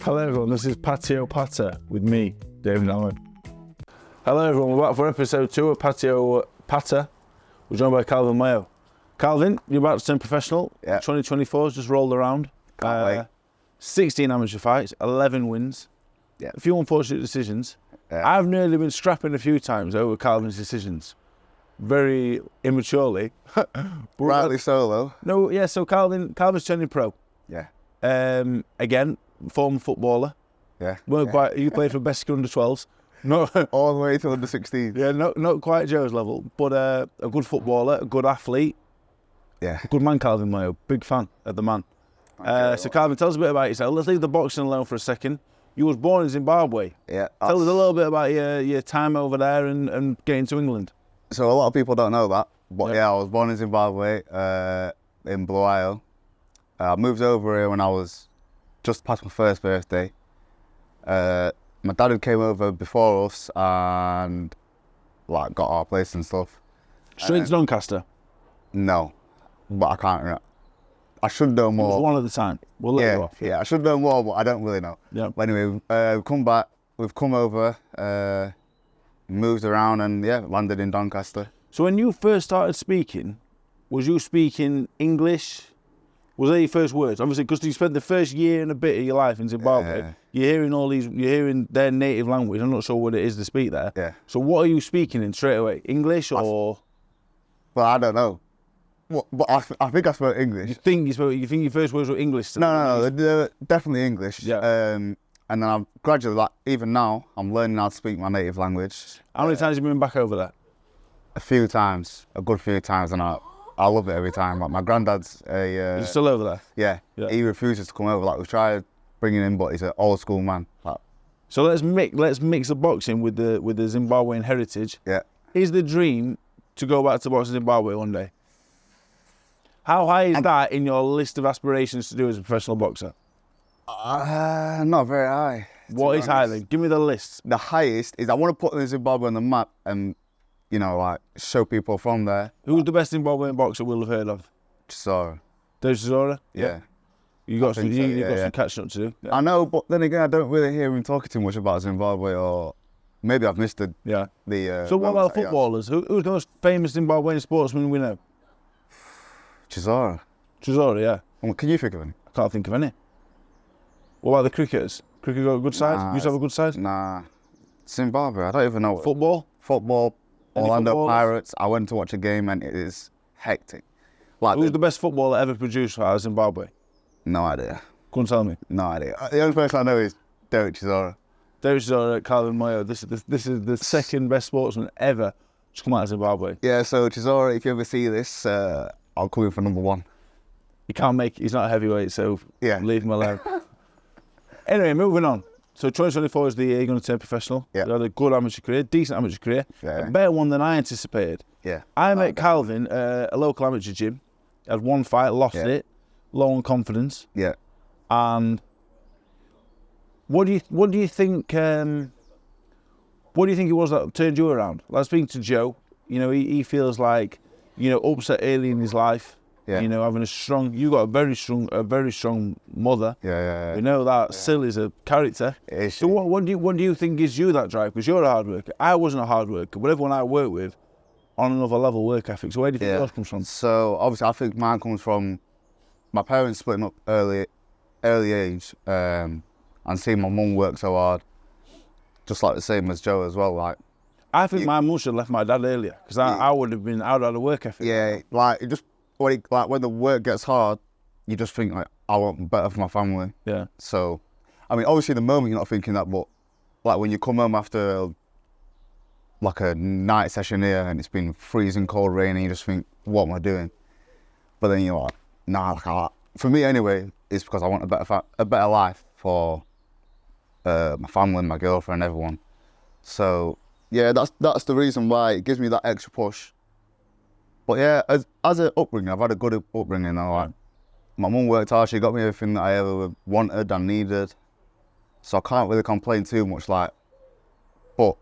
Hello everyone, this is Patio with me, David Allen. Hello everyone, we're back for episode 2 of Patio. We're joined by Calvin Mayo. Calvin, you're about to turn professional. Yeah. 2024's just rolled around. Can't wait. 16 amateur fights, 11 wins. Yeah. A few unfortunate decisions. Yeah. I've nearly been scrapping a few times over Calvin's decisions. Very immaturely. Rightly so, though. No, yeah, so Calvin's turning pro. Yeah. Again, former footballer. Yeah. You played for Bessica under 12s. No, All the way to under 16. yeah, not quite Joe's level, but a good footballer, a good athlete, Yeah. a good man, Calvin Mayo. Big fan of the man. So Calvin, tell us a bit about yourself. Let's leave the boxing alone for a second. You was born in Zimbabwe. Yeah. Tell us a little bit about your time over there and getting to England. So a lot of people don't know that, but Yep. yeah, I was born in Zimbabwe, in Bulawayo. I moved over here when I was just past my first birthday. My dad had came over before us and like got our place and stuff. Straight to Doncaster. No, but I can't remember. I should know It was more. one at a time. We'll let you off. Yeah, I should know more, but I don't really know. Yeah. But anyway, we've come back, we've come over, moved around and yeah, landed in Doncaster. So when you first started speaking, was you speaking English? Was they your first words? Obviously, because you spent the first year and a bit of your life in Zimbabwe. Yeah. You're hearing their native language. I'm not sure what it is to speak there. Yeah. So what are you speaking in straight away? English or? Well, I don't know. But I think I spoke English. You think your first words were English? No, they're definitely English. Yeah. And then I'm gradually, like, even now, I'm learning how to speak my native language. How many times have you been back over there? A few times, a good few times, and I love it every time. Like, my granddad's You're still over there? yeah, he refuses to come over. Like, we tried bringing him, but he's an old school man. Like, So let's mix the boxing with the Zimbabwean heritage. yeah. Is the dream to go back to boxing Zimbabwe one day? How high is that in your list of aspirations to do as a professional boxer? Not very high. What is high then? Give me the list. The highest is I want to put Zimbabwe on the map and, you know, like, show people from there. Who's the best Zimbabwean boxer we'll have heard of? So, Dave Chisora? yeah. You got some, think so, you got yeah. some catching up to do. Yeah. I know, but then again, I don't really hear him talking too much about Zimbabwe, or maybe I've missed the. Yeah. So what about footballers? Who's the most famous Zimbabwean sportsman we know? Chisora. Chisora, yeah. Can you think of any? I can't think of any. What about the cricketers? Cricket got a good side? Nah, Used to have a good side? Nah. Zimbabwe, I don't even know. Football? Football, Any Orlando footballers? Pirates. I went to watch a game and it is hectic. Like, Who's the best footballer ever produced out of Zimbabwe? no idea. Go and tell me. No idea. The only person I know is Derek Chisora. Dave Chisora, Calvin Moyo. This is the second best sportsman ever to come out of Zimbabwe. Yeah, so Chisora, if you ever see this, I'll call you for number 1. He can't make it. He's not a heavyweight, so Yeah. leave him alone. Anyway, moving on. So 2024 is the year you're going to turn professional. Yeah. You had a good amateur career, decent amateur career, Yeah. a better one than I anticipated. Yeah. I met Calvin at a local amateur gym. Had one fight, lost Yeah. it, low on confidence. Yeah. And what do you think? What do you think it was that turned you around? Like speaking to Joe, you know, he feels like, you know, upset early in his life. Yeah. You know, having you got a very strong mother. Yeah. We know that Sil is a character. It is. So what do you think gives you that drive? Because you're a hard worker. I wasn't a hard worker, but everyone I work with on another level work ethic. So where do you think yours comes from? So obviously I think mine comes from my parents splitting up early age, and seeing my mum work so hard, just like the same as Joe as well. Like, I think my mum should have left my dad earlier because I would have had a work ethic. yeah, like it just when the work gets hard, you just think like I want better for my family. Yeah. So, I mean, obviously in the moment you're not thinking that, but like when you come home after like a night session here and it's been freezing cold, rain, and you just think, what am I doing? But then you're like, nah. Like, for me anyway, it's because I want a better life for my family, my girlfriend, everyone. So yeah, that's the reason why it gives me that extra push. But yeah, as an upbringing, I've had a good upbringing. Like, my mum worked hard; she got me everything that I ever wanted and needed. So I can't really complain too much. Like, but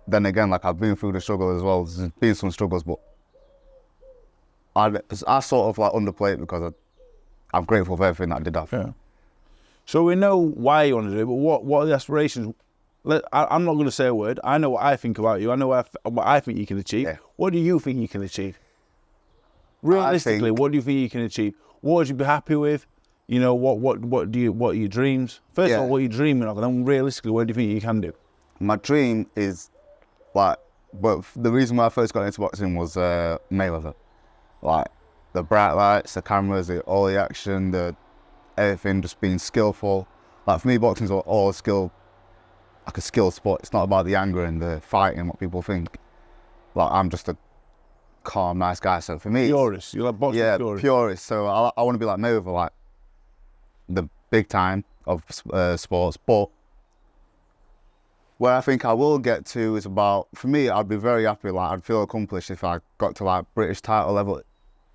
then again, like I've been through the struggle as well. There's been some struggles, but I sort of like underplay it because I'm grateful for everything that I did have. Yeah. So we know why you want to do it, but what are the aspirations? I'm not going to say a word. I know what I think about you. I know what I think you can achieve. Yeah. What do you think you can achieve? Realistically, what do you think you can achieve? What would you be happy with? You know, what are your dreams? First of all, what are you dreaming of? And then realistically, what do you think you can do? My dream is like, but the reason why I first got into boxing was Mayweather. Like the bright lights, the cameras, all the action, everything just being skillful. Like for me, boxing's all skill, like a skill sport. It's not about the anger and the fighting and what people think. Like I'm just a calm, nice guy. So for me, Purist. You like boxing? yeah, purist. purist. So I want to be like Mayweather, like the big time of sports. But where I think I will get to is about, for me, I'd be very happy. Like I'd feel accomplished if I got to like British title level,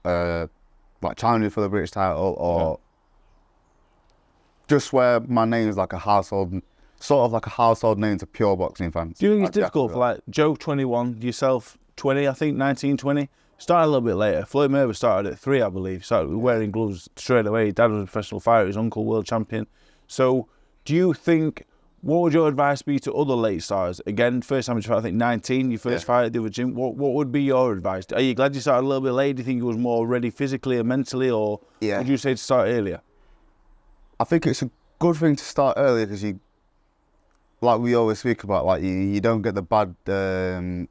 like challenging for the British title, or just where my name is like a household, sort of like a household name to pure boxing fans. Do you think it's difficult for like Joe 21, yourself 20, I think 19, 20? Started a little bit later. Floyd Mayweather started at 3, I believe. Started wearing gloves straight away. His dad was a professional fighter. His uncle world champion. So, do you think? What would your advice be to other late stars? Again, first time you fight, I think 19. You first fight at the other gym. What would be your advice? Are you glad you started a little bit late? Do you think you was more ready physically and mentally, or would you say to start earlier? I think it's a good thing to start earlier because you, like we always speak about, like you don't get the bad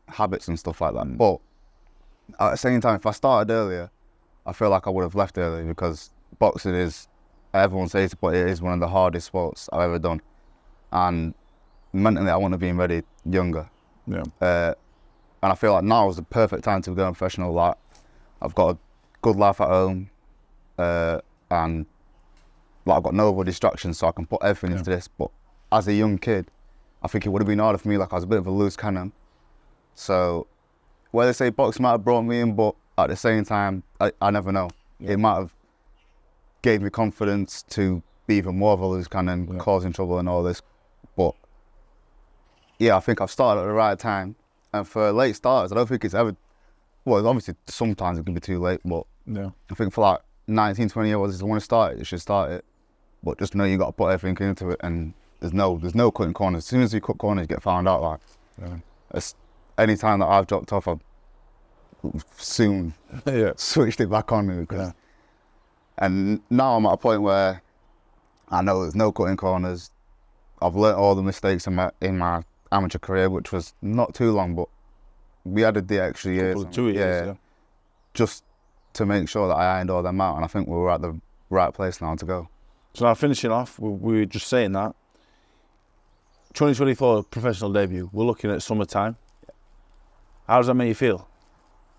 habits and stuff like that. But at the same time, if I started earlier, I feel like I would have left earlier because boxing is, everyone says it, but it is one of the hardest sports I've ever done. And mentally, I want to be ready younger. Yeah. And I feel like now is the perfect time to go professional. Like I've got a good life at home, and like I've got no other distractions, so I can put everything into this. But as a young kid, I think it would have been harder for me. Like I was a bit of a loose cannon. So where they say boxing might have brought me in, but at the same time, I never know. Yeah. It might have gave me confidence to be even more of a loose cannon, causing trouble and all this. But yeah, I think I've started at the right time. And for late starters, I don't think it's ever, well, obviously sometimes it can be too late, but I think for like 19, 20-year-olds, if they want to start it, you should start it. But just know you got to put everything into it, and there's no cutting corners. As soon as you cut corners, you get found out. Like, any time that I've dropped off, I've soon switched it back on. Because, and now I'm at a point where I know there's no cutting corners. I've learnt all the mistakes in my amateur career, which was not too long, but we added the extra years. 2 years, just to make sure that I ironed all them out, and I think we're at the right place now to go. So now finishing off, we were just saying that 2024 professional debut. We're looking at summertime. How does that make you feel?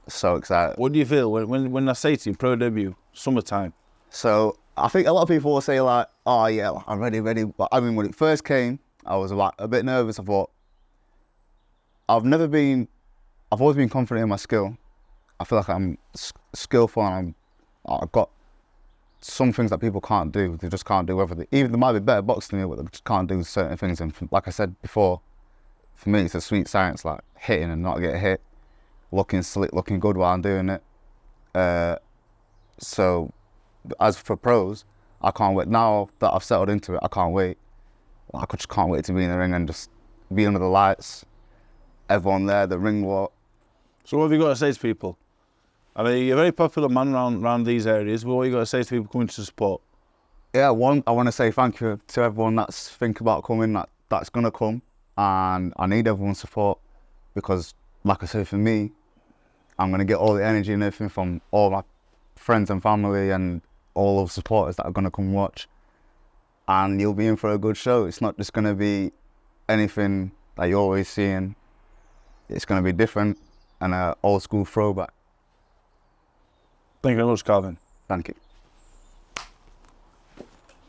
So excited. What do you feel when I say to you pro debut, summertime? So I think a lot of people will say like, oh yeah, I'm ready. But I mean, when it first came, I was like a bit nervous. I thought, I've always been confident in my skill. I feel like I'm skillful, and I've got some things that people can't do. They just can't do everything. Even they might be better boxers than me, but they just can't do certain things. And like I said before, for me, it's a sweet science, like hitting and not getting hit, looking slick, looking good while I'm doing it. So as for pros, I can't wait. Now that I've settled into it, I can't wait. I just can't wait to be in the ring and just be under the lights, everyone there, the ring walk. So what have you got to say to people? I mean, you're a very popular man around these areas. What have you got to say to people coming to support? Yeah, I want to say thank you to everyone that's thinking about coming, that's going to come. And I need everyone's support because, like I said, for me, I'm going to get all the energy and everything from all my friends and family and all of the supporters that are going to come watch. And you'll be in for a good show. It's not just going to be anything that you're always seeing. It's going to be different and an old school throwback. Thank you very much, Calvin. Thank you.